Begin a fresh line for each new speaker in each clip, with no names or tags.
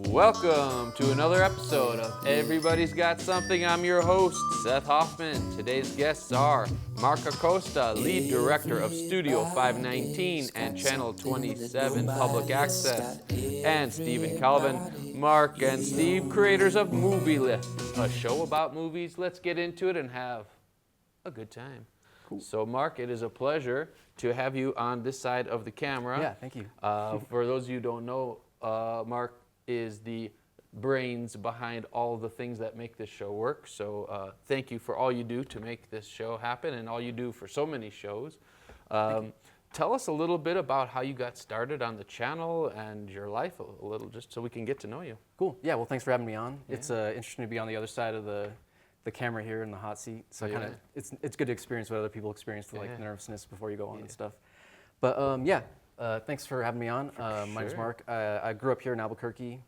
Welcome to another episode of Everybody's Got Something. I'm your host, Seth Hoffman. Today's guests are Mark Acosta, lead director of Studio 519 and Channel 27 Public Access, and Stephen Calvin. Mark and Steve, creators of Movilith, a show about movies. Let's get into it and have a good time. Cool. So, Mark, it is a pleasure to have you on this side of the camera.
Yeah, thank you.
For those of you who don't know, Mark is the brains behind all the things that make this show work. So thank you for all you do to make this show happen and all you do for so many shows. Tell us a little bit about how you got started on the channel and your life a little, just so we can get to know you.
Cool. Yeah, well, thanks for having me on.
Yeah.
It's interesting to be on the other side of the camera here in the hot seat. So
Yeah.
it's good to experience what other people experience, the
Yeah.
nervousness before you go on and stuff. But thanks for having me on. My name's Mark. I grew up here in Albuquerque,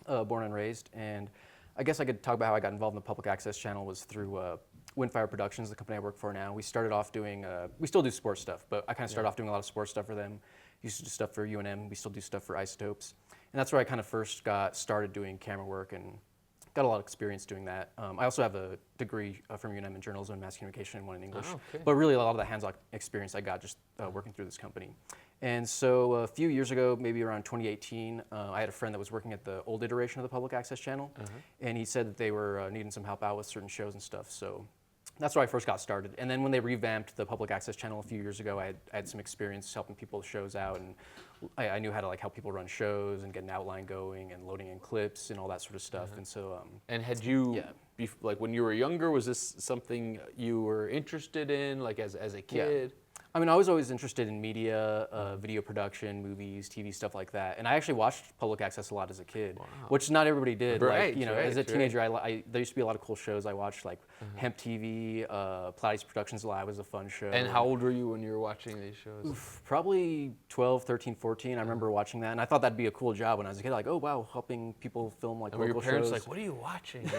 born and raised, and I guess I could talk about how I got involved in the public access channel was through Windfire Productions, the company I work for now. We started off doing, we still do sports stuff, but I kind of started off doing a lot of sports stuff for them. Used to do stuff for UNM. We still do stuff for Isotopes. And that's where I kind of first got started doing camera work and got a lot of experience doing that. I also have a degree from UNM in journalism and mass communication and one in English.
Oh, okay.
But really a lot of the hands-on experience I got just working through this company. And so a few years ago, maybe around 2018, I had a friend that was working at the old iteration of the public access channel. And he said that they were needing some help out with certain shows and stuff. So that's where I first got started. And then when they revamped the public access channel a few years ago, I had some experience helping people with shows out, and I knew how to help people run shows and get an outline going and loading in clips and all that sort of stuff. And so,
And had you, when you were younger, was this something you were interested in, as a kid?
I mean, I was always interested in media, video production, movies, TV, stuff like that. And I actually watched public access a lot as a kid, which not everybody did. As a teenager, there used to be a lot of cool shows I watched, like Hemp TV, Pilates Productions Live was a fun show.
And how old were you when you were watching these shows?
Probably 12, 13, 14. I remember watching that, and I thought that'd be a cool job when I was a kid. Like, oh wow, helping people film
and
local
were your parents
shows.
like, what are you watching?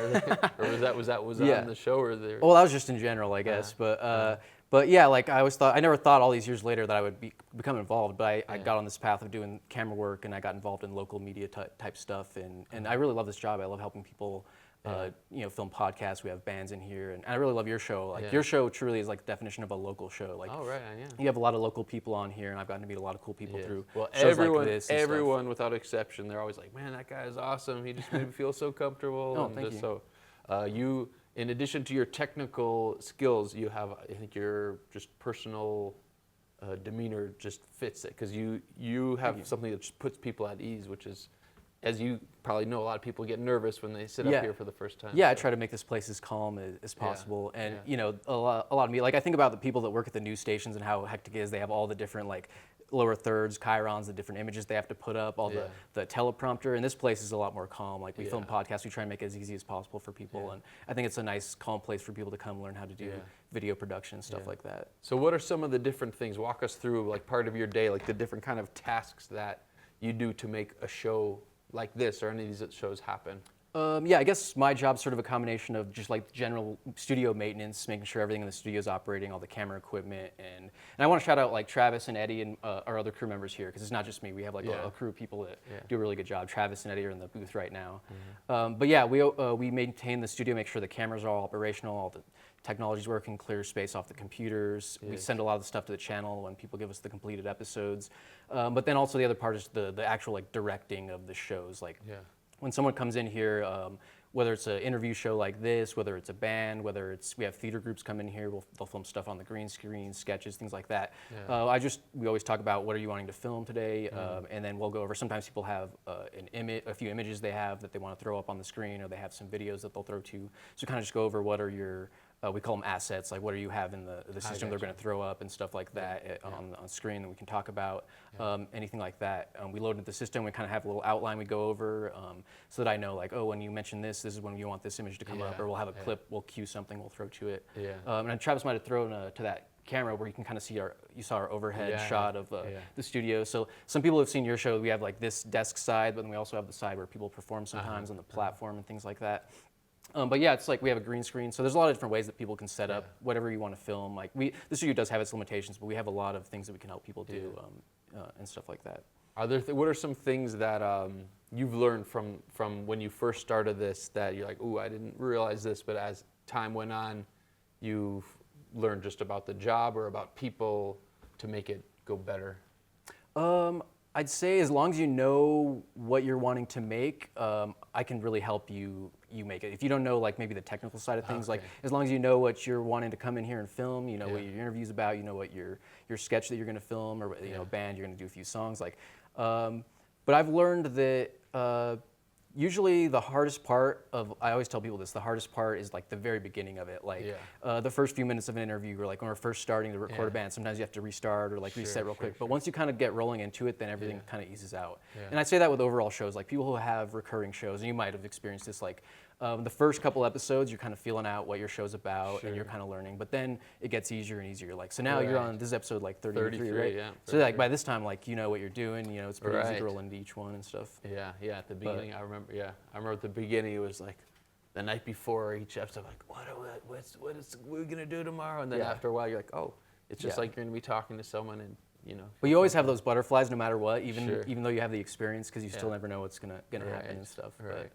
Or was that on the show or there?
Well, that was just in general, I guess. But yeah, I always thought, I never thought all these years later that I would become involved, but I got on this path of doing camera work, and I got involved in local media type stuff, and I really love this job. I love helping people, film podcasts. We have bands in here, and I really love your show. Your show truly is the definition of a local show.
Oh, right, yeah.
You have a lot of local people on here, and I've gotten to meet a lot of cool people through
well,
shows like this and
everyone without exception, they're always like, man, that guy is awesome. He just made me feel so comfortable.
Oh, thank you.
So you, in addition to your technical skills, you have, I think your just personal demeanor just fits it, because you have something that just puts people at ease, which is, as you probably know, a lot of people get nervous when they sit up here for the first time.
Yeah, I try to make this place as calm as possible. And a lot of me, I think about the people that work at the news stations and how hectic it is. They have all the different lower thirds, chyrons, the different images they have to put up, all the teleprompter. And this place is a lot more calm. We film podcasts, we try and make it as easy as possible for people. And I think it's a nice, calm place for people to come learn how to do video production and stuff like that.
So what are some of the different things? Walk us through part of your day, the different kind of tasks that you do to make a show like this or any of these shows happen.
I guess my job's sort of a combination of just general studio maintenance, making sure everything in the studio is operating, all the camera equipment, and I want to shout out Travis and Eddie and our other crew members here, because it's not just me. We have a crew of people that do a really good job. Travis and Eddie are in the booth right now. We maintain the studio, make sure the cameras are all operational, all the technology's working, clear space off the computers. We send a lot of the stuff to the channel when people give us the completed episodes. But then also the other part is the actual directing of the shows. When someone comes in here, whether it's an interview show like this, whether it's a band, we have theater groups come in here, they'll film stuff on the green screen, sketches, things like that. We always talk about what are you wanting to film today, and then we'll go over, sometimes people have a few images they have that they want to throw up on the screen, or they have some videos that they'll throw to. So kind of just go over what are your, we call them assets, what do you have in the system they're going to throw up and stuff like that on screen that we can talk about, anything like that. We load into the system, we kind of have a little outline we go over, so that I know when you mention this is when you want this image to come up, or we'll have a clip, we'll cue something, we'll throw to it. And Travis might have thrown to that camera where you can kind of see you saw our overhead shot of the studio. So some people have seen your show, we have this desk side, but then we also have the side where people perform sometimes on the platform and things like that. It's we have a green screen, so there's a lot of different ways that people can set up whatever you want to film. The studio does have its limitations, but we have a lot of things that we can help people do and stuff like that.
What are some things that you've learned from when you first started this that you're like, ooh, I didn't realize this, but as time went on, you've learned just about the job or about people to make it go better?
I'd say as long as you know what you're wanting to make, I can really help you make it. If you don't know like maybe the technical side of things, like as long as you know what you're wanting to come in here and film, you know what your interview's about, you know what your sketch that you're going to film, or you know band you're going to do a few songs like. But I've learned that usually the hardest part of, I always tell people this, the hardest part is like the very beginning of it. Like the first few minutes of an interview, or like when we're first starting to record a band, sometimes you have to restart or like reset real quick. But once you kind of get rolling into it, then everything kind of eases out. And I say that with overall shows, like people who have recurring shows, and you might have experienced this, like the first couple episodes, you're kind of feeling out what your show's about and you're kind of learning, but then it gets easier and easier. Like, so now you're on this episode like 33, right?
Yeah,
so like by this time, like you know what you're doing, you know, it's pretty easy to roll into each one and stuff.
Yeah, at the beginning, I remember at the beginning it was like the night before each episode, like what is we gonna do tomorrow? And then after a while you're like, oh, it's just like you're gonna be talking to someone, and you know.
But you always have those butterflies no matter what, even though you have the experience, because you still never know what's gonna happen and stuff.
Right.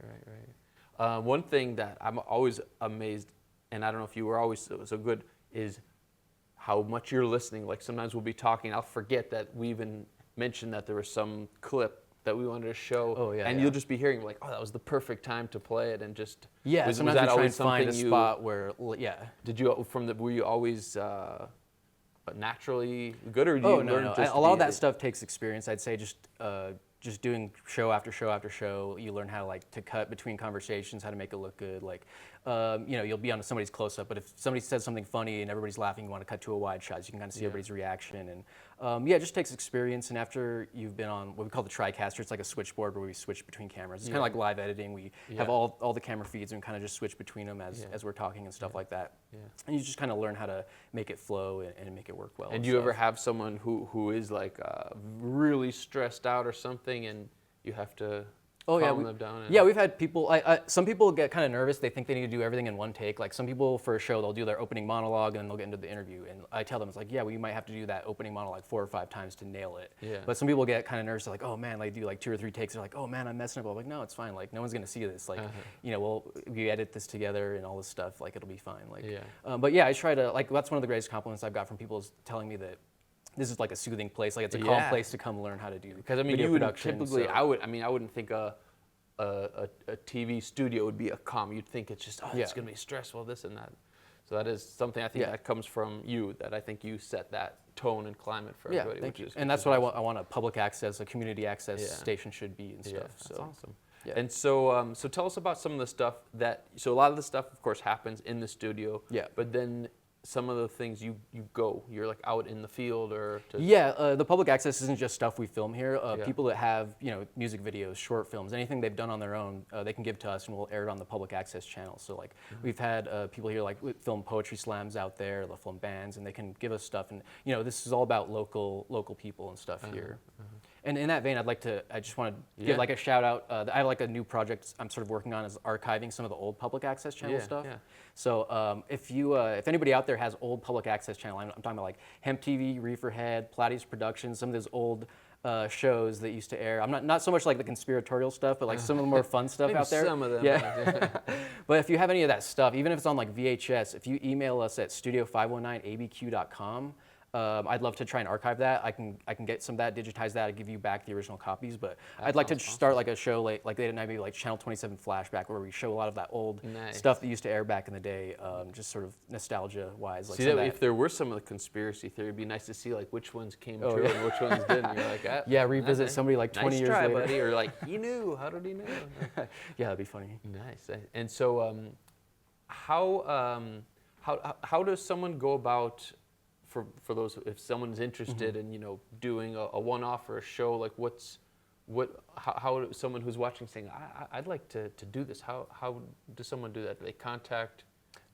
One thing that I'm always amazed, and I don't know if you were always so good, is how much you're listening. Like sometimes we'll be talking, I'll forget that we even mentioned that there was some clip that we wanted to show, and you'll just be hearing like, oh, that was the perfect time to play it, and just
sometimes
was that
you try
always
and find a
something
spot where
Did you were you always naturally good, or do you learn?
No. A lot of that stuff takes experience. I'd say just doing show after show after show, you learn how to cut between conversations, how to make it look good. Like, you know, you'll be on somebody's close-up, but if somebody says something funny and everybody's laughing, you want to cut to a wide shot so you can kind of see everybody's reaction. And it just takes experience. And after you've been on what we call the TriCaster, it's like a switchboard where we switch between cameras. It's kind of like live editing. We have all the camera feeds and kind of just switch between them as we're talking and stuff like that. And you just kind of learn how to make it flow and make it work well.
And do you ever have someone who is like really stressed out or something, and you have to calm them down?
We've had people. Some people get kind of nervous. They think they need to do everything in one take. Like some people for a show, they'll do their opening monologue and then they'll get into the interview. And I tell them, it's like, we might have to do that opening monologue 4 or 5 times to nail it. But some people get kind of nervous. They're like, oh man, they do like 2 or 3 takes. They're like, oh man, I'm messing up. I'm like, no, it's fine. Like no one's gonna see this. Like, you know, we edit this together and all this stuff. Like it'll be fine. Like, I try to that's one of the greatest compliments I've got from people is telling me that this is like a soothing place. Like it's a calm place to come learn how to do. Because I mean, you would typically, I wouldn't think a TV studio would be a calm. You'd think it's just, it's going to be stressful, this and that. So that is something I think that comes from you, that I think you set that tone and climate for everybody. Thank you. And that's what I want a public access, a community access station should be and stuff.
That's awesome. And so, so tell us about some of the stuff so a lot of the stuff, of course, happens in the studio. But then some of the things you're like out in the field or
the public access isn't just stuff we film here. People that have music videos, short films, anything they've done on their own, they can give to us and we'll air it on the public access channel. So like we've had people here like film poetry slams out there, they'll film bands, and they can give us stuff, and this is all about local people and stuff here. And in that vein, I just want to give like a shout out. I have like a new project I'm sort of working on, is archiving some of the old public access channel stuff. So if anybody out there has old public access channel, I'm talking about like Hemp TV, Reeferhead, Platy's Productions, some of those old shows that used to air. I'm not so much like the conspiratorial stuff, but like some of the more fun stuff out there.
Some of them.
But if you have any of that stuff, even if it's on like VHS, if you email us at studio519abq.com, I'd love to try and archive that. I can get some of that, digitize that, and give you back the original copies. But I'd like to start like a show like they did maybe like Channel 27 Flashback, where we show a lot of that old stuff that used to air back in the day, just sort of nostalgia-wise. Like
if there were some of the conspiracy theory, it'd be nice to see like which ones came true and which ones didn't. You're like,
revisit somebody like 20 years later.
Buddy. Or like, he knew. How did he know?
That'd be funny.
Nice. And so, how does someone go about? For those, if someone's interested in doing a one-off or a show, like how someone who's watching saying I'd like to do this, how does someone do that? Do they contact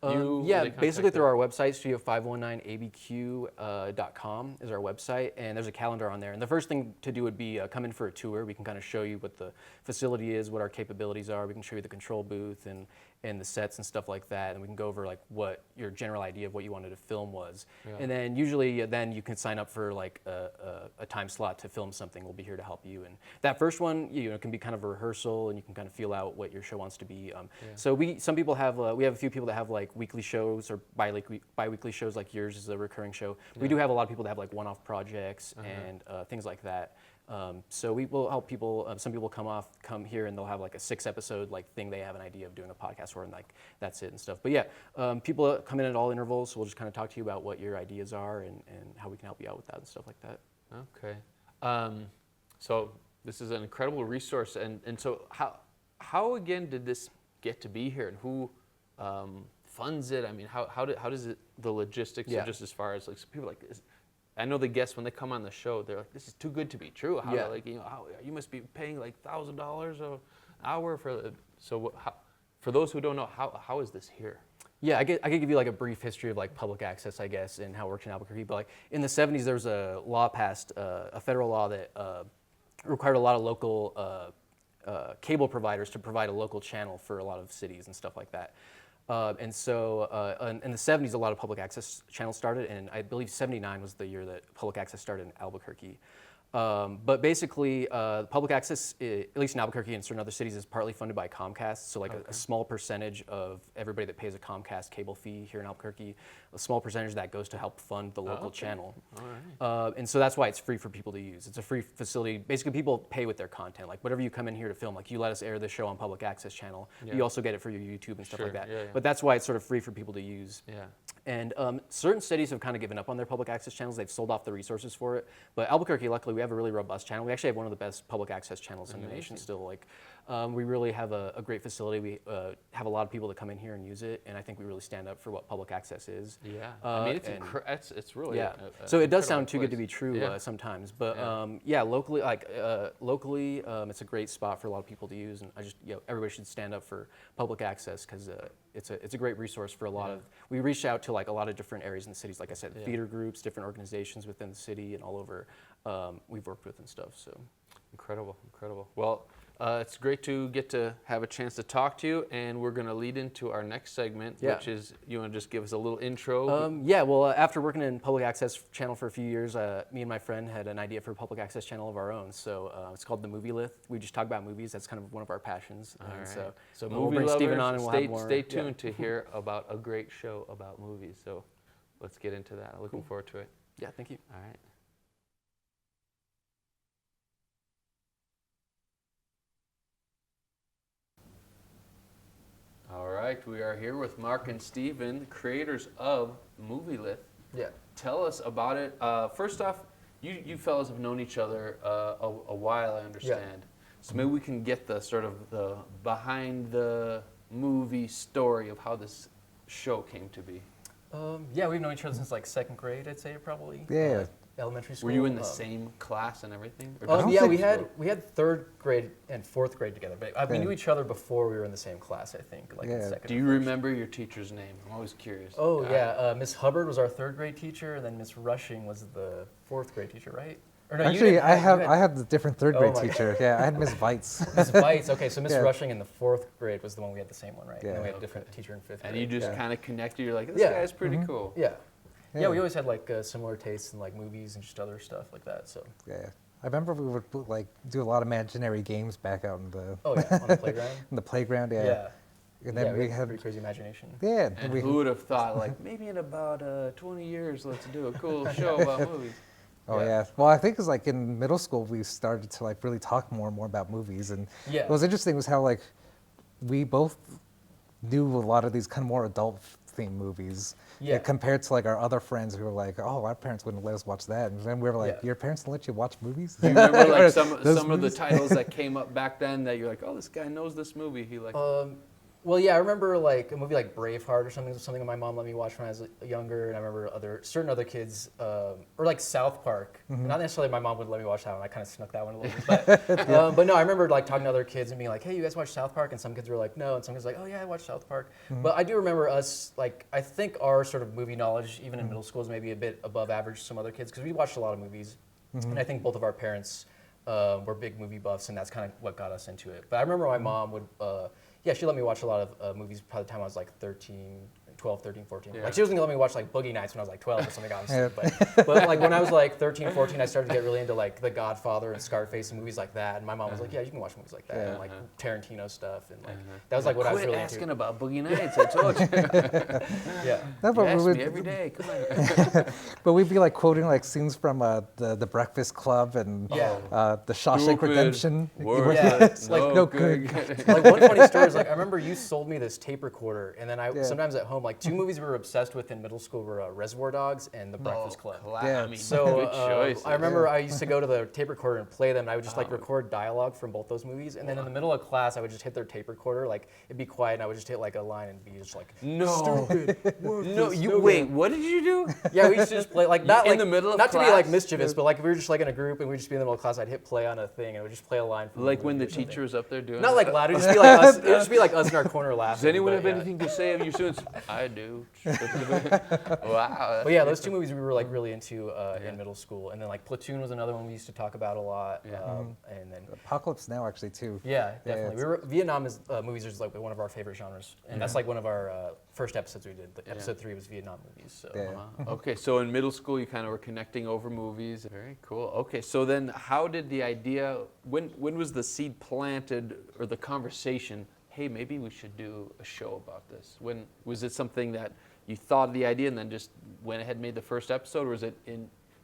you?
Basically through our website, studio519abq.com is our website, and there's a calendar on there. And the first thing to do would be come in for a tour. We can kind of show you what the facility is, what our capabilities are. We can show you the control booth and and the sets and stuff like that, and we can go over like what your general idea of what you wanted to film was.
Yeah.
And then usually then you can sign up for like a time slot to film something. We'll be here to help you. And that first one, can be kind of a rehearsal, and you can kind of feel out what your show wants to be. So some people have we have a few people that have like weekly shows or bi-weekly shows, like yours is a recurring show. We do have a lot of people that have like one-off projects and things like that. So we will help people. Some people come here and they'll have like a 6-episode like thing they have an idea of doing a podcast for, and like that's it and stuff. But yeah, people come in at all intervals. So we'll just kind of talk to you about what your ideas are and how we can help you out with that and stuff like that.
Okay. So this is an incredible resource, and so how again did this get to be here, and who funds it? I mean, how does it, the logistics are just as far as like, so people like. I know the guests when they come on the show, they're like, "This is too good to be true." Like how you must be paying like $1,000 an hour for. So for those who don't know, how is this here?
Yeah, I could give you like a brief history of like public access, I guess, and how it works in Albuquerque. But like in the 70s, there was a law passed, a federal law that required a lot of local cable providers to provide a local channel for a lot of cities and stuff like that. And so in the 70s, a lot of public access channels started, and I believe 79 was the year that public access started in Albuquerque. But basically, public access, at least in Albuquerque and certain other cities, is partly funded by Comcast. So like a small percentage of everybody that pays a Comcast cable fee here in Albuquerque, a small percentage of that goes to help fund the local channel.
All right.
And so that's why it's free for people to use. It's a free facility. Basically, people pay with their content. Like whatever you come in here to film, like you let us air this show on public access channel, you also get it for your YouTube and stuff like that.
Yeah.
But that's why it's sort of free for people to use.
Yeah.
And certain cities have kind of given up on their public access channels. They've sold off the resources for it. But Albuquerque, luckily, we have a really robust channel. We actually have one of the best public access channels in the nation still. Like, we really have a great facility. We have a lot of people that come in here and use it. And I think we really stand up for what public access is.
Yeah. I mean, it's really
so it does sound too good to be
place.
true sometimes. But locally, it's a great spot for a lot of people to use. And everybody should stand up for public access because it's a great resource for a lot of. We reached out to like a lot of different areas in the cities, like I said, theater groups, different organizations within the city and all over. We've worked with and stuff. So
incredible. Well, it's great to get to have a chance to talk to you, and we're going to lead into our next segment, which is, you want to just give us a little intro?
After working in public access channel for a few years, me and my friend had an idea for a public access channel of our own. So it's called the Movilith. We just talk about movies. That's kind of one of our passions.
All right. So
we'll
movie
bring
lovers,
Steven on and we'll have more.
Stay tuned to hear about a great show about movies. So let's get into that. Looking forward to it.
Yeah, thank you.
All right. All right, we are here with Mark and Steven, the creators of Movilith.
Yeah.
Tell us about it. First off, you fellas have known each other a while, I understand. So maybe we can get the sort of the behind the movie story of how this show came to be.
We've known each other since like second grade, I'd say probably.
Yeah.
Elementary school.
Were you in the same class and everything?
We had third grade and fourth grade together, but we knew each other before we were in the same class, I think. Like in second.
Do you remember your teacher's name? I'm always curious.
Miss Hubbard was our third grade teacher, and then Miss Rushing was the fourth grade teacher, right? Or no,
actually, I had the different third grade teacher. Yeah, I had Miss Weitz.
Miss Weitz. Okay, so Miss Rushing in the fourth grade was the one we had the same one, right?
Yeah.
And then we had a different teacher in fifth grade.
And you just kind of connected. You're like, this guy's pretty cool.
Yeah, we always had like similar tastes in like movies and just other stuff like that. So
I remember we would do a lot of imaginary games back out in the
on the playground.
In the playground, And then we had
pretty crazy imagination.
Yeah,
and who would have thought like maybe in about 20 years let's do a cool show about movies.
Oh yeah. Well, I think it's like in middle school we started to like really talk more and more about movies, and what was interesting was how like we both knew a lot of these kind of more adult themed movies compared to like our other friends who were like, oh, our parents wouldn't let us watch that, and then we were like, your parents didn't let you watch movies?
Do you remember like some of the titles that came up back then that you're like, oh, this guy knows this movie? He like.
I remember like a movie like Braveheart or something that my mom let me watch when I was younger, and I remember certain other kids, or like South Park. Not necessarily my mom would let me watch that one. I kind of snuck that one a little bit, but no, I remember like talking to other kids and being like, hey, you guys watch South Park? And some kids were like, no, and some kids were like, oh yeah, I watch South Park. But I do remember us, like, I think our sort of movie knowledge, even in middle school, is maybe a bit above average to some other kids, because we watched a lot of movies, and I think both of our parents we're big movie buffs, and that's kind of what got us into it. But I remember my mom would, she let me watch a lot of movies by the time I was like 12, 13, 14.
Yeah.
Like she was gonna let me watch like Boogie Nights when I was like 12 or something, obviously. But like when I was like 13, 14, I started to get really into like The Godfather and Scarface and movies like that. And my mom was like, yeah, you can watch movies like that, and like Tarantino stuff, and like that was like what I was really into.
Quit asking about Boogie Nights, I told you.
Yeah.
No,
You ask me every day, come on.
But we'd be like quoting like scenes from the Breakfast Club and the Shawshank
Stupid,
Redemption.
worthless,
like,
no good.
Like one funny story is like I remember you sold me this tape recorder, and then I sometimes at home like two movies we were obsessed with in middle school were Reservoir Dogs and The Breakfast Club.
Yeah.
I mean,
So
good choice.
I remember I used to go to the tape recorder and play them, and I would just like record dialogue from both those movies, and then in the middle of class I would just hit their tape recorder, like it'd be quiet, and I would just hit like a line and be just like,
No.
stupid,
No, you wait. What did you do?
yeah, we used to just play like not
In
like
the middle of
not to be like
class?
mischievous, but like we were just like in a group and we'd just be in the middle of class. I'd hit play on a thing and it would just play a line. From
Like
the
when the
movie or something.
teacher was up there doing.
Not
it?
like loud. It'd just be like us. It'd just be like us in our corner laughing.
Does anyone
but,
have anything to say of your students? I do. Wow.
But yeah, those two movies we were like really into in middle school, and then like Platoon was another one we used to talk about a lot. And then
Apocalypse Now actually too.
yeah, definitely. Vietnam movies is like one of our favorite genres, and that's like one of our first episodes we did. Episode 3 was Vietnam movies. So.
Yeah.
Wow. Okay, so in middle school you kind of were connecting over movies. Very cool. Okay, so then how did the idea? When was the seed planted or the conversation? Hey, maybe we should do a show about this. When was it something that you thought of the idea and then just went ahead and made the first episode, or was it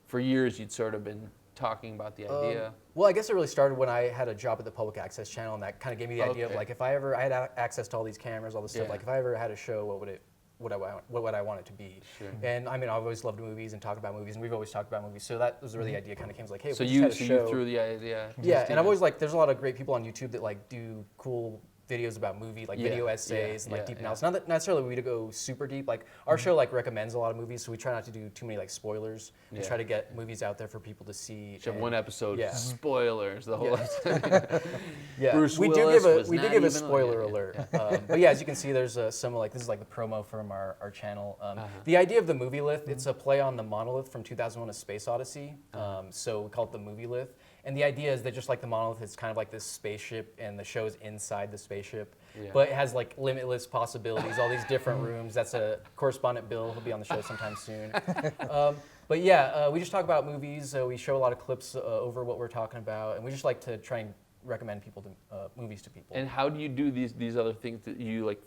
for years you'd sort of been talking about the idea?
Well, I guess it really started when I had a job at the public access channel, and that kind of gave me the idea of like if I had access to all these cameras, all this stuff. Like if I ever had a show, what would I want it to be?
Sure.
And I mean, I've always loved movies and talked about movies, and we've always talked about movies. So that was where the idea kind of came. Like, hey,
So
we
you
just had a show.
threw the idea.
Yeah, and I've always like, there's a lot of great people on YouTube that like do cool videos about movie, like video essays and like deep analysis. Not that necessarily we to go super deep. Like our show like recommends a lot of movies, so we try not to do too many like spoilers and try to get movies out there for people to see.
You have one episode,
Yeah.
spoilers, the whole episode.
Yeah,
Bruce
we
Willis
do
was
give
not
a
even
spoiler
on it.
alert. But yeah, as you can see, there's some like this is like the promo from our channel. The idea of the Movilith, it's a play on the monolith from 2001: A Space Odyssey. So we call it the Movilith. And the idea is that just like the monolith, it's kind of like this spaceship, and the show is inside the spaceship.
Yeah.
But it has like limitless possibilities, all these different rooms. That's a correspondent Bill. He'll be on the show sometime soon. But yeah, we just talk about movies. We show a lot of clips over what we're talking about, and we just like to try and recommend people to movies to people.
And how do you do these other things? That you like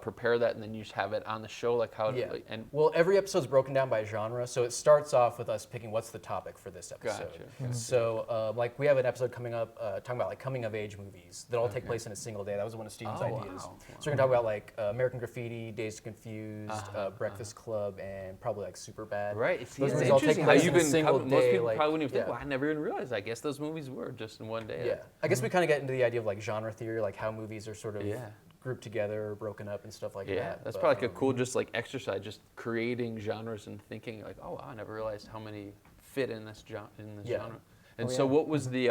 prepare that and then you just have it on the show? Like how?
Yeah.
Like, and
well, every episode's broken down by genre, so it starts off with us picking what's the topic for this episode.
Gotcha.
So, like, we have an episode coming up talking about like coming of age movies that all take place in a single day. That was one of Steven's ideas.
Wow.
So we're gonna talk about like American Graffiti, Dazed and Confused, Breakfast Club, and probably like Superbad.
right. See,
Those
it's
movies all take
interesting how
place
you've
in a
been.
single
Most
day,
people
like,
probably wouldn't even think.
yeah.
Well, I never even realized. I guess those movies were just in one day.
Yeah, I guess we kind of get into the idea of like genre theory, like how movies are sort of
Yeah.
grouped together, or broken up, and stuff like
Yeah,
that.
that's
But,
probably like a cool just like exercise, just creating genres and thinking like, oh, wow, I never realized how many fit in this genre. And so, what was the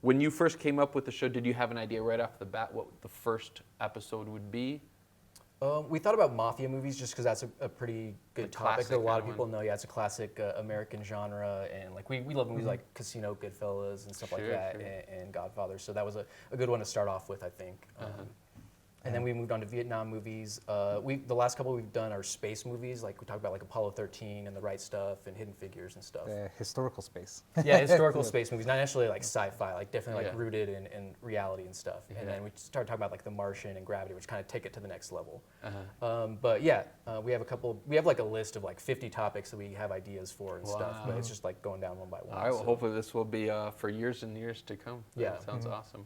when you first came up with the show? Did you have an idea right off the bat what the first episode would be?
We thought about mafia movies just because that's a pretty good topic that a lot of people know. Yeah, it's a classic American genre, and like we love movies like Casino, Goodfellas, and stuff like that, and Godfather. So that was a good one to start off with, I think. And then we moved on to Vietnam movies. The last couple we've done are space movies. Like we talked about like Apollo 13 and The Right Stuff and Hidden Figures and stuff.
Historical space.
Yeah, historical space movies, not necessarily like sci-fi, like definitely like
Yeah.
rooted in reality and stuff. And then we started talking about like The Martian and Gravity, which kind of take it to the next level. But yeah, we have like a list of like 50 topics that we have ideas for and stuff. But it's just like going down one by one.
All right, well, hopefully this will be for years and years to come.
Yeah.
That sounds awesome.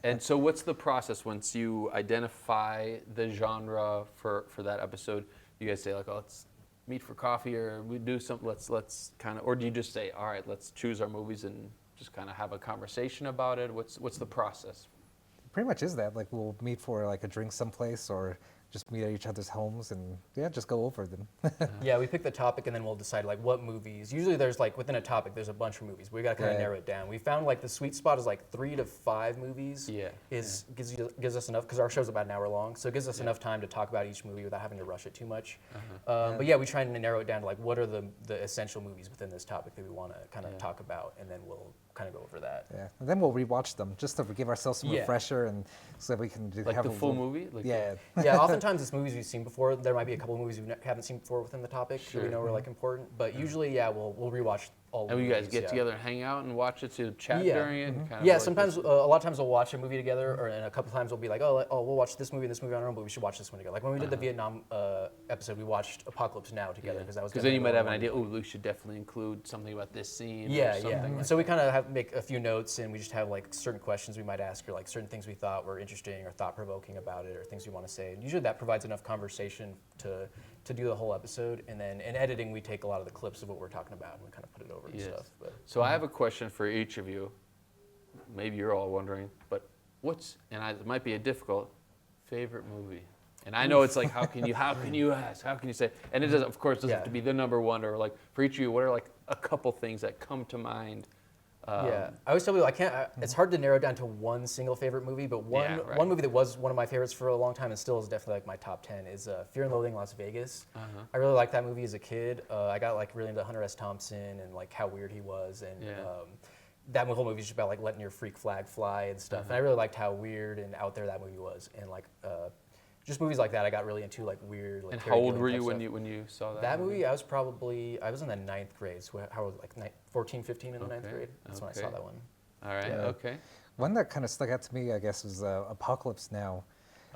And so what's the process once you identify the genre for that episode? You guys say like, oh, let's meet for coffee, or we do something, let's kind of, or do you just say, all right, let's choose our movies and just kind of have a conversation about it? What's the process?
Pretty much is that. Like we'll meet for like a drink someplace or just meet at each other's homes and just go over them.
Yeah, we pick the topic and then we'll decide like what movies. Usually there's like within a topic there's a bunch of movies. We got to kind of narrow it down. We found like the sweet spot is like 3 to 5 movies. Gives us enough because our show's about an hour long, so it gives us enough time to talk about each movie without having to rush it too much. But yeah, we try and narrow it down to like what are the essential movies within this topic that we want to kind of talk about, and then we'll kind of go over that.
Yeah, and then we'll rewatch them just to give ourselves some refresher, and so we can
like
have
the
a
full
little,
movie. Like
yeah.
Yeah, oftentimes it's movies we've seen before. There might be a couple movies we haven't seen before within the topic that we know are like important. But usually, we'll rewatch all.
And
the
you guys
movies,
get together and hang out and watch it to chat during it. And kind of
Yeah,
like
sometimes a lot of times we'll watch a movie together, and a couple times we'll be like, oh, we'll watch this movie and this movie on our own, but we should watch this one together. Like when we did the Vietnam episode, we watched Apocalypse Now together because that was.
Because then you might have an idea. Oh, we should definitely include something about this scene.
Yeah,
or something
yeah.
Like
So we kind of make a few notes, and we just have like certain questions we might ask, or like certain things we thought were interesting or thought provoking about it, or things we want to say. And usually that provides enough conversation to do the whole episode. And then in editing, we take a lot of the clips of what we're talking about and we kind of put it over and stuff. But.
So I have a question for each of you. Maybe you're all wondering, but it might be a difficult favorite movie. And I know it's like, how can you ask? How can you say? And it doesn't, of course, doesn't have to be the number one, or like for each of you, what are like a couple things that come to mind?
I always tell people it's hard to narrow down to one single favorite movie, but one movie that was one of my favorites for a long time and still is definitely like my top 10 is Fear and Loathing Las Vegas. I really liked that movie as a kid. I got like really into Hunter S. Thompson and like how weird he was, and that whole movie is just about like letting your freak flag fly and stuff. And I really liked how weird and out there that movie was, and like just movies like that I got really into, like weird. Like,
and how old were you when you saw that?
That movie, I was in the 9th grade. So how was like 14, 15 in the 9th grade? That's when I saw that one.
All right. Okay.
One that kind of stuck out to me, I guess, was Apocalypse Now.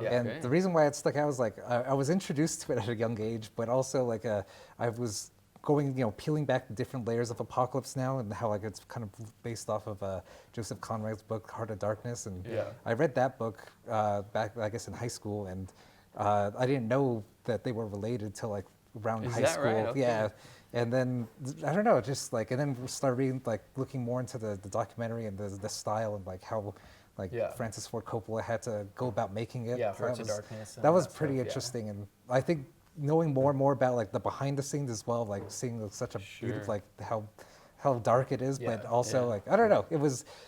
Yeah.
And the reason why it stuck out was like I was introduced to it at a young age, but also like I was going, peeling back the different layers of Apocalypse Now and how like it's kind of based off of Joseph Conrad's book Heart of Darkness, and I read that book back, I guess, in high school, and I didn't know that they were related till like around high school.
Right? Okay.
Yeah, and then I don't know, just like, and then started reading, like looking more into the documentary and the style and like how. Like Francis Ford Coppola had to go about making it.
Yeah, Hearts of Darkness.
That was pretty interesting, and I think knowing more and more about like the behind the scenes as well, like seeing such a beautiful, like how dark it is, but also like I don't know,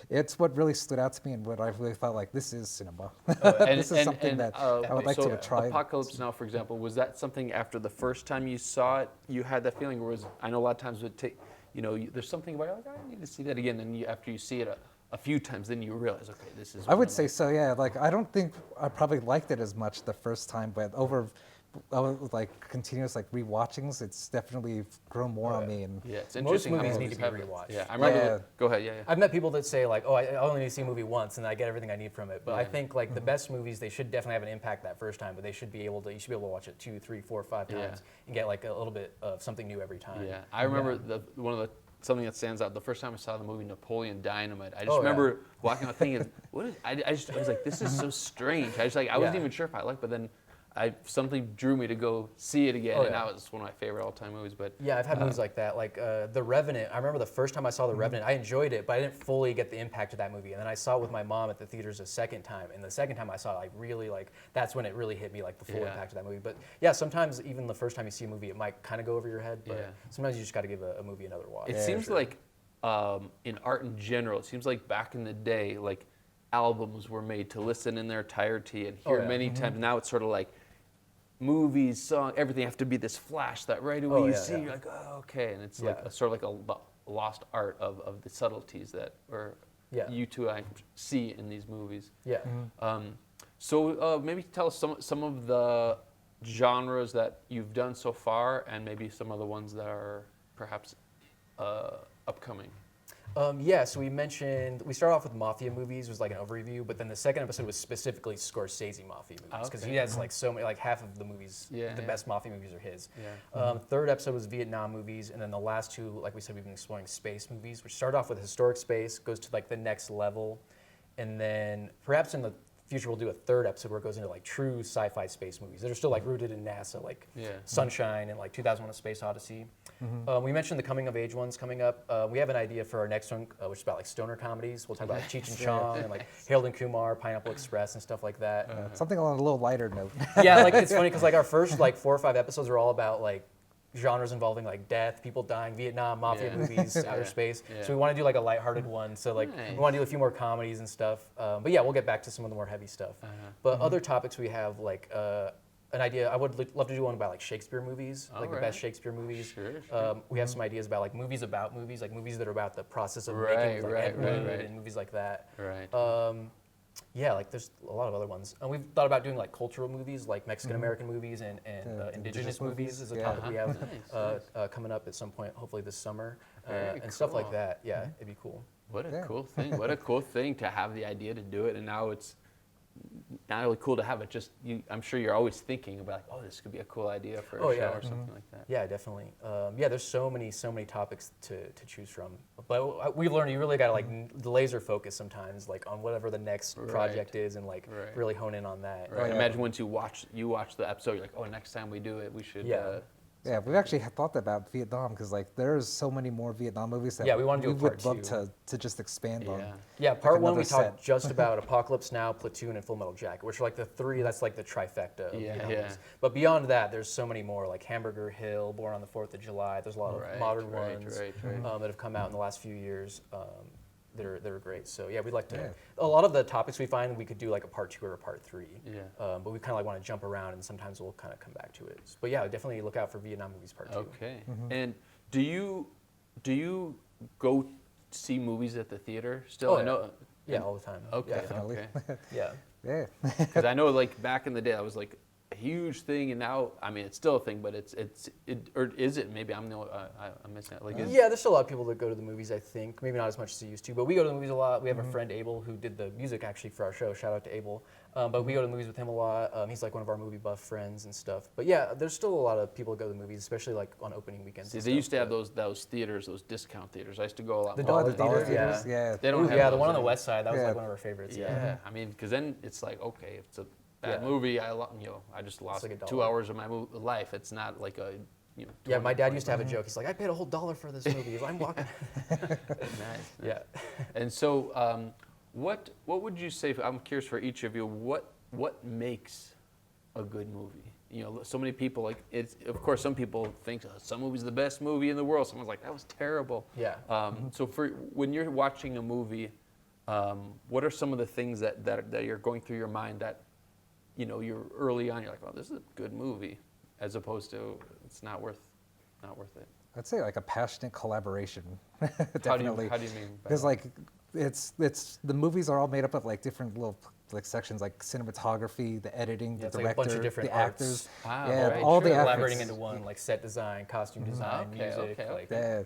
it's what really stood out to me and what I really thought like this is cinema. This is something that I would like to try.
Apocalypse Now, for example, was that something after the first time you saw it, you had that feeling, or I know a lot of times it would take, there's something about it, like I need to see that again, and after you see it a few times, then you realize, okay, this is.
I would say so, yeah. Like I don't think I probably liked it as much the first time, but over like continuous like rewatchings, it's definitely grown more on me. And
it's interesting.
Most movies need to be rewatched.
Yeah, I remember. Go ahead. Yeah.
I've met people that say like, oh, I only need to see a movie once and I get everything I need from it. But I think like the best movies, they should definitely have an impact that first time, but you should be able to watch it 2, 3, 4, 5 times and get like a little bit of something new every time.
Yeah, I remember something that stands out. The first time I saw the movie Napoleon Dynamite, I just remember walking out thinking, I was like, this is so strange. I wasn't even sure if I liked, but then something drew me to go see it again, and that was one of my favorite all-time movies. But
yeah, I've had movies like that, like The Revenant. I remember the first time I saw The Revenant, I enjoyed it, but I didn't fully get the impact of that movie. And then I saw it with my mom at the theaters a second time, and the second time I saw it, that's when it really hit me, like the full impact of that movie. But yeah, sometimes even the first time you see a movie, it might kind of go over your head, but sometimes you just got to give a movie another watch.
It seems like in art in general, it seems like back in the day, like albums were made to listen in their entirety and hear many times. Now it's sort of like movies, song, everything have to be this flash that right away you see, you're like, oh, okay. And it's like sort of like a lost art of the subtleties that you two I see in these movies.
Yeah.
So maybe tell us some of the genres that you've done so far, and maybe some of the ones that are perhaps upcoming.
So we started off with mafia movies, was like an overview, but then the second episode was specifically Scorsese mafia movies, because he has like so many, like half of the movies, the best mafia movies are his. Third episode was Vietnam movies, and then the last two, like we said, we've been exploring space movies, which started off with historic space, goes to like the next level, and then perhaps in the future we'll do a third episode where it goes into like true sci-fi space movies that are still like rooted in NASA, like Sunshine and like 2001: A Space Odyssey. We mentioned the coming of age ones coming up. We have an idea for our next one, which is about like stoner comedies. We'll talk about like Cheech and Chong and like Harold and Kumar, Pineapple Express and stuff like that.
Something on a little lighter note.
Yeah, like it's funny because like our first like 4 or 5 episodes are all about like genres involving like death, people dying, Vietnam, mafia movies, outer space. So we want to do like a lighthearted one. So like we want to do a few more comedies and stuff. But yeah, we'll get back to some of the more heavy stuff. But other topics we have like an idea. I would love to do one about like Shakespeare movies, like the best Shakespeare movies.
Sure.
We have some ideas about like movies about movies, like movies that are about the process of
Right,
making, like
right,
Ed
right,
Wood
right.
and movies like that.
Right.
Yeah, like there's a lot of other ones. And we've thought about doing like cultural movies, like Mexican American movies and indigenous movies is a topic we have coming up at some point, hopefully this summer, and stuff like that. Yeah, it'd be cool.
What a cool thing! What a cool thing to have the idea to do it, and now it's not only cool to have it. Just I'm sure you're always thinking about, like, oh, this could be a cool idea for a show or something like that.
Yeah, definitely. Yeah, there's so many topics to choose from. But we've learned you really got to like laser focus sometimes, like on whatever the next project is, and like really hone in on that.
Right. Imagine once you watch the episode, you're like, oh, next time we do it, we should.
Yeah, we've actually thought about Vietnam because like there's so many more Vietnam movies that
we want to do
would love to just expand on.
Yeah, part one we talked just about Apocalypse Now, Platoon, and Full Metal Jacket, which are like the three. That's like the trifecta of Vietnam movies. But beyond that, there's so many more, like Hamburger Hill, Born on the 4th of July. There's a lot of modern ones that have come out in the last few years. That are great. So yeah, we'd like to. A lot of the topics we find we could do like a part 2 or a part 3. But we kind of like want to jump around, and sometimes we'll kind of come back to it. But yeah, definitely look out for Vietnam movies part 2.
Okay. And do you go see movies at the theater still?
I know. Yeah, all the time.
Okay.
Yeah,
Definitely.
Yeah.
Because I know, like, back in the day, that was like a huge thing, and now, I mean, it's still a thing, but or is it? Maybe I'm missing it. Like,
yeah, there's still a lot of people that go to the movies, I think. Maybe not as much as they used to, but we go to the movies a lot. We have a friend, Abel, who did the music actually for our show. Shout out to Abel. But we go to the movies with him a lot. He's like one of our movie buff friends and stuff. But yeah, there's still a lot of people that go to the movies, especially like on opening weekends.
See, they used to have those theaters, those discount theaters. I used to go a lot.
The
more.
dollar
theaters.
They don't have
the
those
one on the west side. That was like one of our favorites.
Yeah. I mean, because then it's like, okay, if it's a bad movie, I just lost
like
$2 hours of my life. It's not like a
yeah, my dad used to have a joke. He's like, I paid a whole $1 for this movie. I'm walking.
Nice.
Yeah.
And so, what would you say? I'm curious for each of you. What makes a good movie? You know, so many people like it's. Of course, some people think some movie's the best movie in the world. Someone's like, that was terrible.
Yeah.
So when you're watching a movie, what are some of the things that you're going through your mind that, you know, you're early on, you're like, oh, this is a good movie, as opposed to it's not worth it.
I'd say like a passionate collaboration.
Definitely. How do you mean?
Because like it's the movies are all made up of like different little like sections, like cinematography, the editing, the director,
like a bunch of different
the
arts.
actors,
Right,
all the
collaborating
efforts.
into one, like set design, costume design, music.
Yeah,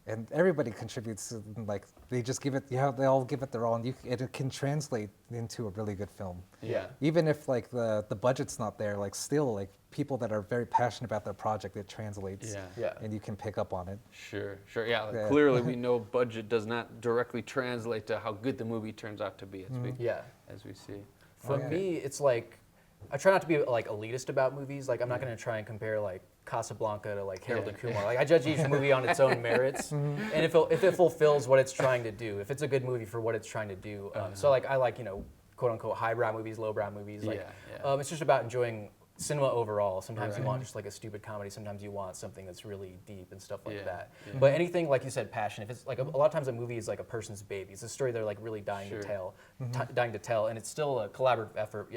and everybody contributes. Like they just give it, they all give it their all, and it can translate into a really good film.
Yeah.
Even if like the budget's not there, like still like people that are very passionate about their project, it translates.
Yeah.
And you can pick up on it.
Sure. Yeah. Clearly, we know budget does not directly translate to how good the movie turns out to be, as we see.
For me, it's like I try not to be like elitist about movies. Like I'm not going to try and compare like Casablanca to like Harold and Kumar. Like I judge each movie on its own merits, and if it fulfills what it's trying to do, if it's a good movie for what it's trying to do. So like I like, you know, quote unquote highbrow movies, lowbrow movies. Like it's just about enjoying cinema overall. Sometimes you want just like a stupid comedy. Sometimes you want something that's really deep and stuff like that. But anything, like you said, passion. If it's like a lot of times a movie is like a person's baby. It's a story they're like really dying to tell, and it's still a collaborative effort,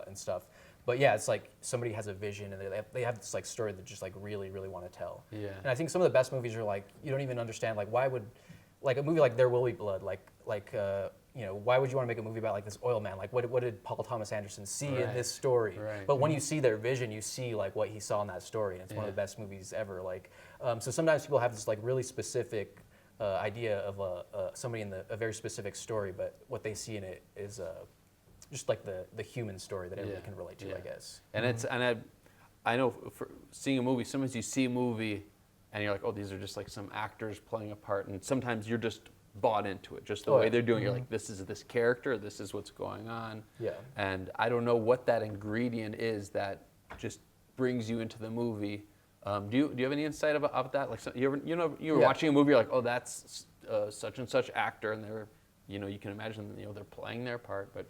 and stuff. But yeah, it's like somebody has a vision and they have this like story that just like really, really want to tell.
Yeah.
And I think some of the best movies are like you don't even understand like why would like a movie like There Will Be Blood you know, why would you want to make a movie about like this oil man? Like what did Paul Thomas Anderson see in this story? But when you see their vision, you see like what he saw in that story, and it's one of the best movies ever. Like, so sometimes people have this like really specific idea of somebody in a very specific story, but what they see in it is just like the human story that everybody can relate to, I guess.
And I know for seeing a movie, sometimes you see a movie and you're like, oh, these are just like some actors playing a part, and sometimes you're just bought into it, just the way they're doing. You're like, this is this character, this is what's going on. Yeah. And I don't know what that ingredient is that just brings you into the movie. Do you have any insight about that? Like, you were watching a movie, you're like, oh, that's such and such actor, and they're, you know, you can imagine, you know, they're playing their part, but.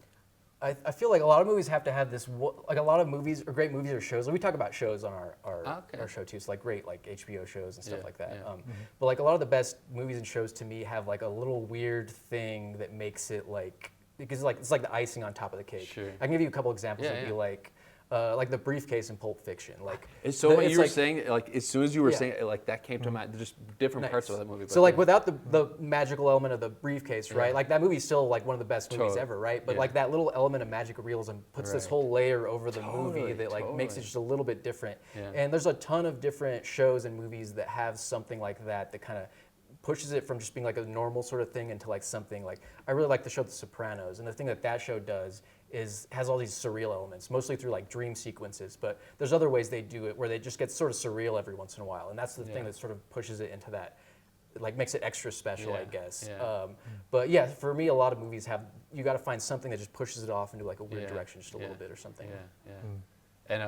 I feel like a lot of movies have to have this, like a lot of movies or great movies or shows. Like we talk about shows on our show too. So like great like HBO shows and stuff like that.
Yeah.
But like a lot of the best movies and shows to me have like a little weird thing that makes it like because like it's like the icing on top of the cake.
Sure.
I can give you a couple examples. It'd be like like the briefcase in Pulp Fiction. Like,
So what you were saying, like as soon as you were saying it, like that came to mind, just different parts of that movie.
So like without the magical element of the briefcase, right? Like that movie's still like one of the best movies ever, right? But like that little element of magical realism puts this whole layer over the movie that like makes it just a little bit different. And there's a ton of different shows and movies that have something like that kind of pushes it from just being like a normal sort of thing into like something like, I really like the show The Sopranos, and the thing that show does is has all these surreal elements, mostly through like dream sequences, but there's other ways they do it where they just get sort of surreal every once in a while, and that's the thing that sort of pushes it into that, like makes it extra special, I guess. But yeah, for me, a lot of movies you got to find something that just pushes it off into like a weird direction just a little bit or something.
And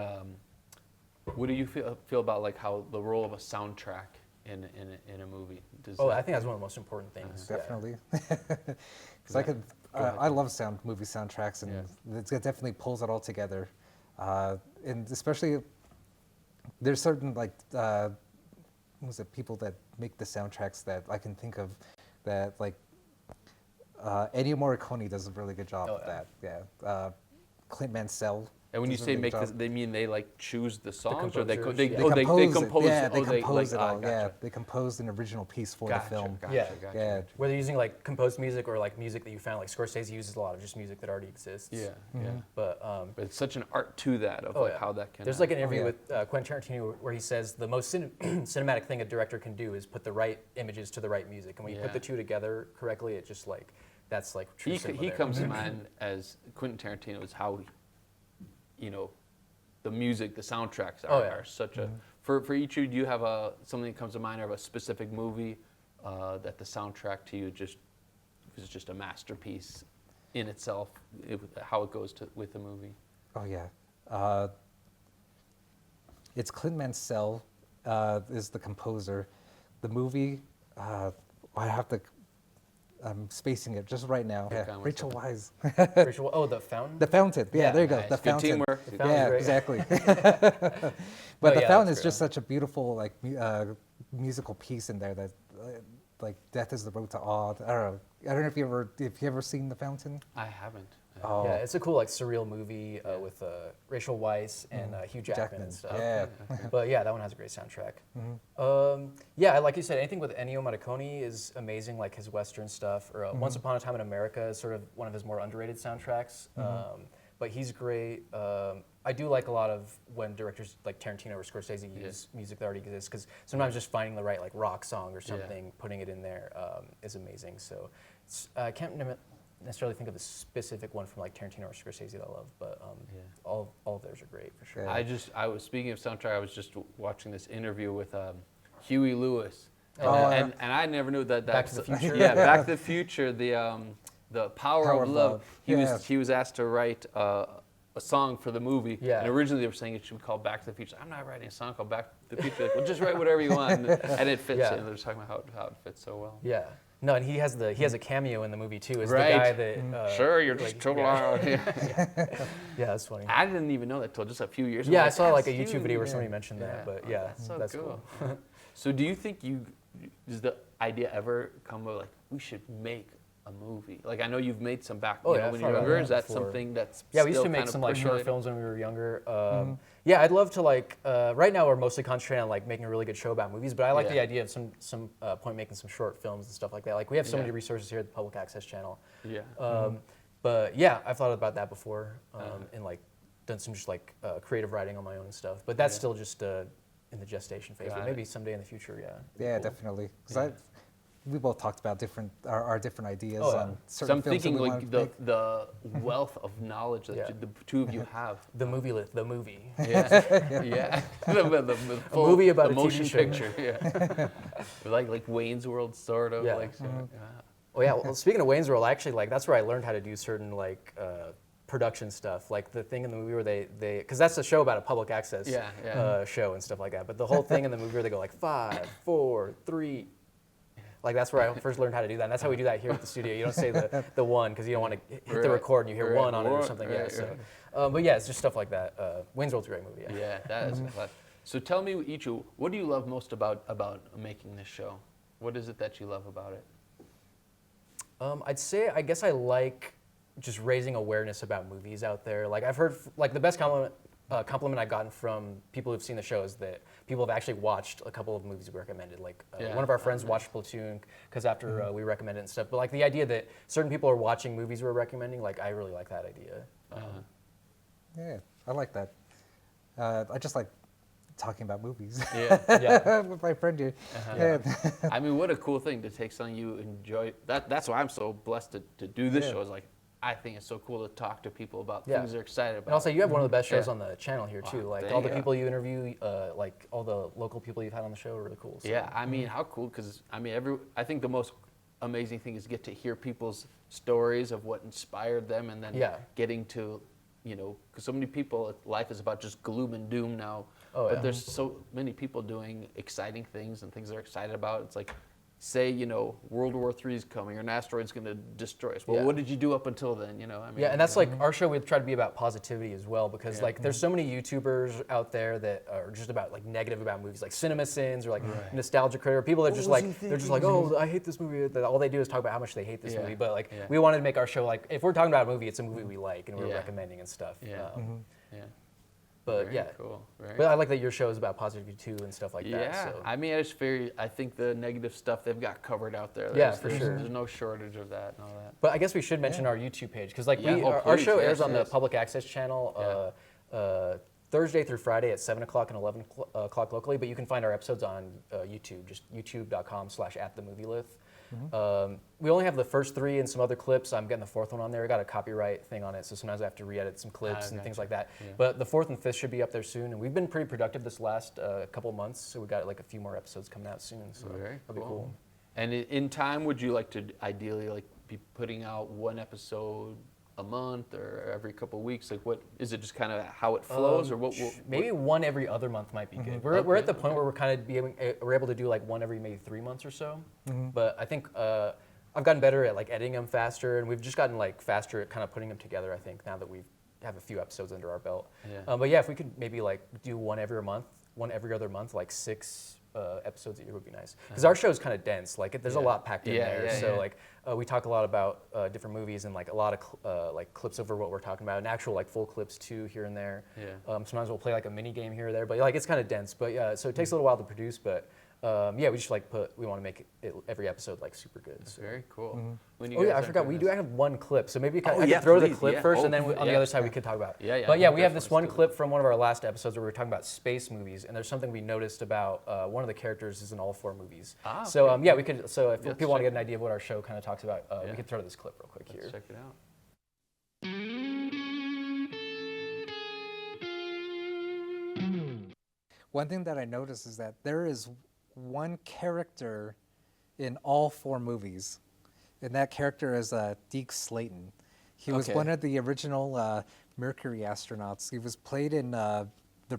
what do you feel about like how the role of a soundtrack in a movie?
I think that's one of the most important things.
Definitely. Because I love movie soundtracks, and it definitely pulls it all together. And especially, there's certain like, people that make the soundtracks that I can think of that like, Ennio Morricone does a really good job of that. Yeah. Clint Mansell.
And when you say make this, they mean they like choose the songs, or they compose
it. Yeah, they compose it all.
Gotcha.
Yeah, they composed an original piece for the film.
Gotcha. Whether using like composed music or like music that you found, like Scorsese uses a lot of just music that already exists. But
it's such an art to that of like how that can.
There's like an interview with Quentin Tarantino where he says the most cinematic thing a director can do is put the right images to the right music, and when you put the two together correctly, it just like that's like true cinema.
He comes to mind as Quentin Tarantino is how. The music, the soundtracks are such a. For each of you, do you have something that comes to mind of a specific movie that the soundtrack to you is just a masterpiece in itself, how it goes with the movie?
Oh yeah, it's Clint Mansell is the composer. The movie, I have to. I'm spacing it just right now. Rachel Weisz.
The Fountain?
The Fountain. Yeah, there you go.
Nice.
The
Good
Fountain.
teamwork.
Yeah, exactly. But The Fountain is just such a beautiful like musical piece in there that like Death is the Road to Oz. I don't know if you ever seen The Fountain?
I haven't.
Oh. Yeah, it's a cool like surreal movie with Rachel Weisz and Hugh Jackman and stuff.
Yeah.
But yeah, that one has a great soundtrack. Like you said, anything with Ennio Morricone is amazing, like his Western stuff. Or Once Upon a Time in America is sort of one of his more underrated soundtracks. But he's great. I do like a lot of when directors like Tarantino or Scorsese use music that already exists, because sometimes just finding the right like rock song or something, putting it in there is amazing. So I can't necessarily think of a specific one from like Tarantino or Scorsese that I love, but all of theirs are great for sure.
I was speaking of soundtrack. I was just watching this interview with Huey Lewis, and I never knew that.
Back to the Future.
Back to the Future. The Power of Love. He was asked to write a song for the movie, and originally they were saying it should be called Back to the Future. I'm not writing a song called Back to the Future. Like, well, just write whatever you want, and it fits. And they're just talking about how it fits so well.
Yeah. No, and he has a cameo in the movie too. As the guy that
sure, you're just total.
Yeah, that's funny.
I didn't even know that till just a few years ago.
Yeah, I saw like a YouTube video where somebody mentioned that, but that's cool.
So, do you think does the idea ever come of like we should make a movie? Like I know you've made some back when you were younger. Is that something that's
we used to make some like short films when we were younger. Yeah, I'd love to like. Right now, we're mostly concentrating on like making a really good show about movies, but I like the idea of some point making some short films and stuff like that. Like we have so many resources here at the Public Access Channel. But yeah, I've thought about that before, and like done some just like creative writing on my own and stuff. But that's still just in the gestation phase. But maybe someday in the future,
Yeah, cool. Definitely. Because we both talked about our different ideas on certain films.
So I'm thinking like the wealth of knowledge that the two of you have.
The Movilith, the movie.
Yeah. the full,
movie about
the
a
motion
TV show.
picture. Yeah. like Wayne's World, sort of.
Yeah.
Like.
Oh yeah. Well, speaking of Wayne's World, actually, like that's where I learned how to do certain like production stuff, like the thing in the movie where they because that's a show about a public access show and stuff like that. But the whole thing in the movie where they go like 5, 4, 3. Like that's where I first learned how to do that. And that's how we do that here at the studio. You don't say the one because you don't want to hit the record and you hear one on it or something. But yeah, it's just stuff like that. Wayne's World's a great movie.
Yeah, that is. So tell me, Ichu, what do you love most about making this show? What is it that you love about it?
I'd say I guess I like just raising awareness about movies out there. Like I've heard like the best compliment compliment I've gotten from people who've seen the show is that people have actually watched a couple of movies we recommended. Like one of our friends watched Platoon because after we recommended it and stuff. But like the idea that certain people are watching movies we're recommending, like I really like that idea.
Yeah, I like that. I just like talking about movies.
Yeah.
With my friend here. Yeah.
I mean, what a cool thing to take something you enjoy. That's why I'm so blessed to do this show. Is like, I think it's so cool to talk to people about things they're excited about.
And also, you have one of the best shows on the channel here too. Like all the
you.
people you interview, like all the local people you've had on the show are really cool. So.
Yeah, I mean, how cool? Because I mean, I think the most amazing thing is get to hear people's stories of what inspired them, and then getting to, because so many people, life is about just gloom and doom now. But there's so many people doing exciting things and things they're excited about. It's like, say, World War III is coming or an asteroid's going to destroy us. Well, what did you do up until then? I mean,
and that's like our show. We try to be about positivity as well because like there's so many YouTubers out there that are just about like negative about movies, like Cinema Sins or like Nostalgia Critter. People that are just like they're just like, oh, I hate this movie. All they do is talk about how much they hate this movie. But like we wanted to make our show like if we're talking about a movie, it's a movie we like and we're recommending and stuff. But
Very cool.
But I like that your show is about positivity too and stuff like that.
Yeah,
So.
I mean, I think the negative stuff they've got covered out there.
For sure.
There's no shortage of that and all that.
But I guess we should mention our YouTube page because like our show airs on the public access channel Thursday through Friday at 7 o'clock and 11 o'clock locally. But you can find our episodes on YouTube, just youtube.com/@themovilith. We only have the first 3 and some other clips. I'm getting the 4th one on there. I got a copyright thing on it, so sometimes I have to re-edit some clips and things like that. But the 4th and 5th should be up there soon, and we've been pretty productive this last couple of months, so we got like a few more episodes coming out soon. So that'll be cool.
And in time, would you like to ideally like be putting out one episode a month or every couple of weeks? Like, what is it? Just kind of how it flows, or what?
Maybe one every other month might be good. We're at the point where we're able to do like one every maybe 3 months or so. But I think I've gotten better at like editing them faster, and we've just gotten like faster at kind of putting them together. I think now that we have a few episodes under our belt. But yeah, if we could maybe like do one every other month, like 6 episodes a year would be nice. Because our show is kind of dense. Like there's a lot packed in there. So like we talk a lot about different movies and like a lot of like clips over what we're talking about, and actual like full clips too here and there. Sometimes we'll play like a mini game here or there, but like it's kind of dense. But yeah, so it takes a little while to produce, but. We just like we want to make it every episode like super good. So.
Very cool.
I forgot we do have one clip, so maybe I can throw the clip first, and then on the other side we could talk about. But we have this one clip from one of our last episodes where we were talking about space movies, and there's something we noticed about one of the characters is in all 4 movies. So we could. So if people want to get an idea of what our show kind of talks about, we could throw this clip real quick here.
Check it out.
One thing that I noticed is that there is one character in all 4 movies, and that character is Deke Slayton. He was one of the original Mercury astronauts. He was played in The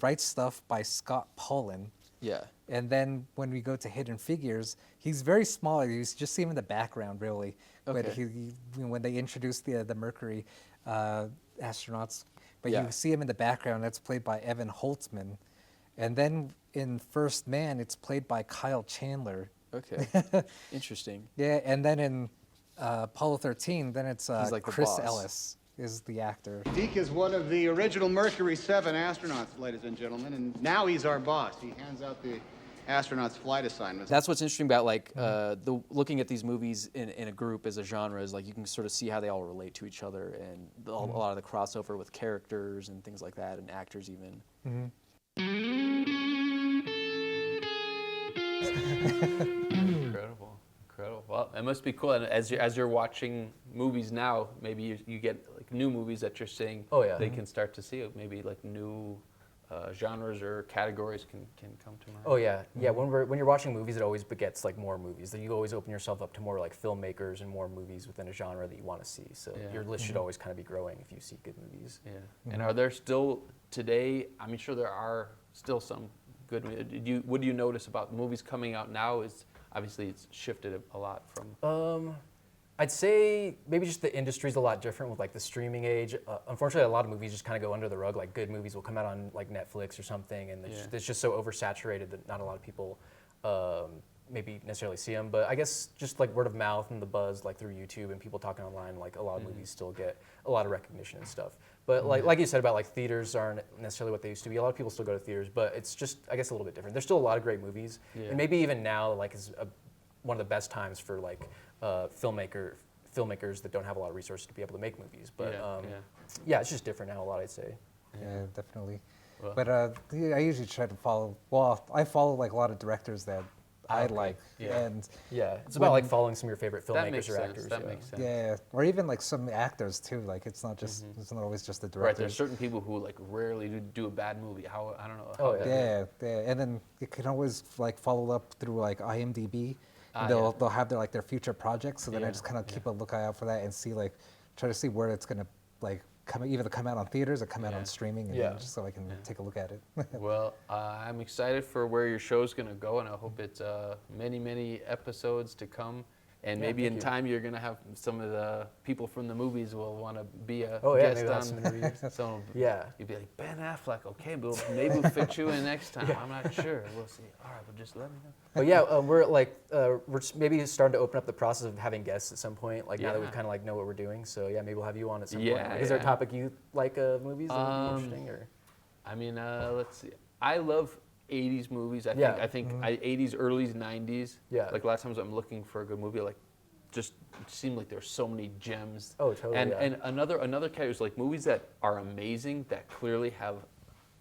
Right Stuff by Scott Paulin. And then when we go to Hidden Figures, he's very small. You just see him in the background, really. When they introduced the Mercury astronauts. But you see him in the background. That's played by Evan Holtzman. And then in First Man, it's played by Kyle Chandler.
Interesting.
Yeah, and then in Apollo 13, then it's
like
Chris Ellis is the actor.
Deke is one of the original Mercury 7 astronauts, ladies and gentlemen, and now he's our boss. He hands out the astronauts' flight assignments.
That's what's interesting about like looking at these movies in a group as a genre is like you can sort of see how they all relate to each other and a lot of the crossover with characters and things like that and actors even.
Incredible. Well, it must be cool. And as you're watching movies now, maybe you get like new movies that you're seeing. They can start to see it. Maybe like new genres or categories can come to mind.
When you're watching movies, it always begets like more movies. Then you always open yourself up to more like filmmakers and more movies within a genre that you want to see. So your list should always kind of be growing if you see good movies.
And are there still today? I mean, sure there are still some good. What do you notice about movies coming out now? Is obviously it's shifted a lot from.
I'd say maybe just the industry's a lot different with like the streaming age. Unfortunately, a lot of movies just kind of go under the rug. Like good movies will come out on like Netflix or something, and it's just so oversaturated that not a lot of people maybe necessarily see them, but I guess just like word of mouth and the buzz like through YouTube and people talking online, like a lot of movies still get a lot of recognition and stuff. But like you said about like theaters aren't necessarily what they used to be. A lot of people still go to theaters, but it's just I guess a little bit different. There's still a lot of great movies, and maybe even now like is one of the best times for like filmmakers that don't have a lot of resources to be able to make movies. But yeah, it's just different now a lot, I'd say.
Yeah, definitely.
Well.
But I usually try to follow. Well, I follow like a lot of directors that I like, and
it's about like following some of your favorite
That makes
filmmakers or
sense.
actors.
That makes sense.
yeah, or even like some actors too. Like it's not just it's not always just the directors.
Right, there's certain people who like rarely do a bad movie. How I don't know.
Oh,
that
Yeah, and then you can always like follow up through like IMDb. And they'll have their future projects. So then I just kind of keep a lookout out for that and see try to see where it's gonna like either come out on theaters or come out on streaming, and then just so I can take a look at it.
Well, I'm excited for where your show's going to go, and I hope it's many episodes to come. And maybe in time you're going to have some of the people from the movies will want to be a guest on. So you'll be like, Ben Affleck, okay, but maybe we'll fit you in next time. I'm not sure. We'll see. All right, well, just let me know.
But yeah, we're maybe starting to open up the process of having guests at some point. Like now that we kind of like know what we're doing. So yeah, maybe we'll have you on at some point. Like, is there a topic you like movies that would be interesting? Or
I mean, let's see. I love 80s movies. I think 80s, early 90s. Yeah. Like a lot of times I'm looking for a good movie. Like, just seemed like there's so many gems.
Oh, totally.
And another category is like movies that are amazing that clearly have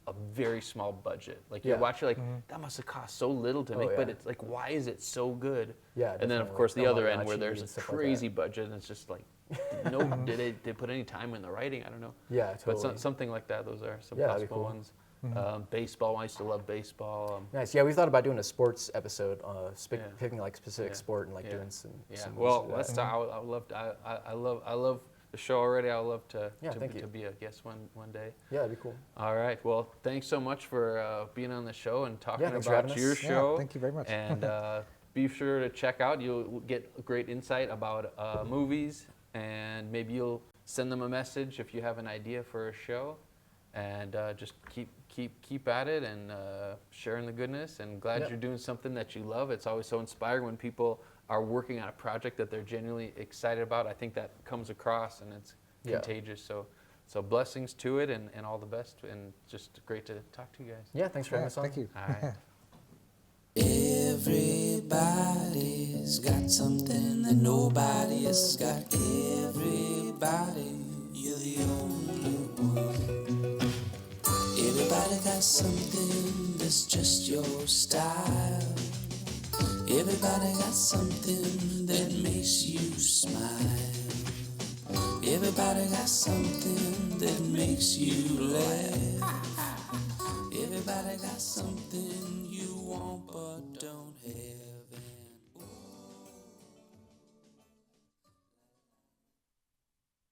a very small budget. Like you watch it, like that must have cost so little to make, but it's like, why is it so good?
Yeah.
And then of course the other end where there's a crazy budget and it's just like, did they put any time in the writing? I don't know.
Yeah, totally.
But something like that. Those are some possible ones. Baseball. I used to love baseball.
Nice. Yeah, we thought about doing a sports episode, picking like specific sport and like doing some.
Well, let's talk. I love the show already. I would love to be a guest one day.
Yeah, that'd be cool.
All right. Well, thanks so much for being on the show and talking
about
your show.
Yeah, thank you very much.
And be sure to check out. You'll get great insight about movies, and maybe you'll send them a message if you have an idea for a show. And just keep at it and sharing the goodness. And glad you're doing something that you love. It's always so inspiring when people are working on a project that they're genuinely excited about. I think that comes across and it's contagious. So blessings to it and all the best. And just great to talk to you guys.
Yeah, thanks for having us on.
Thank you.
All right.
Everybody's got something that nobody else has got. Everybody, you're the only one. Everybody got something that's just your style. Everybody got something that makes you smile. Everybody got something that makes you laugh.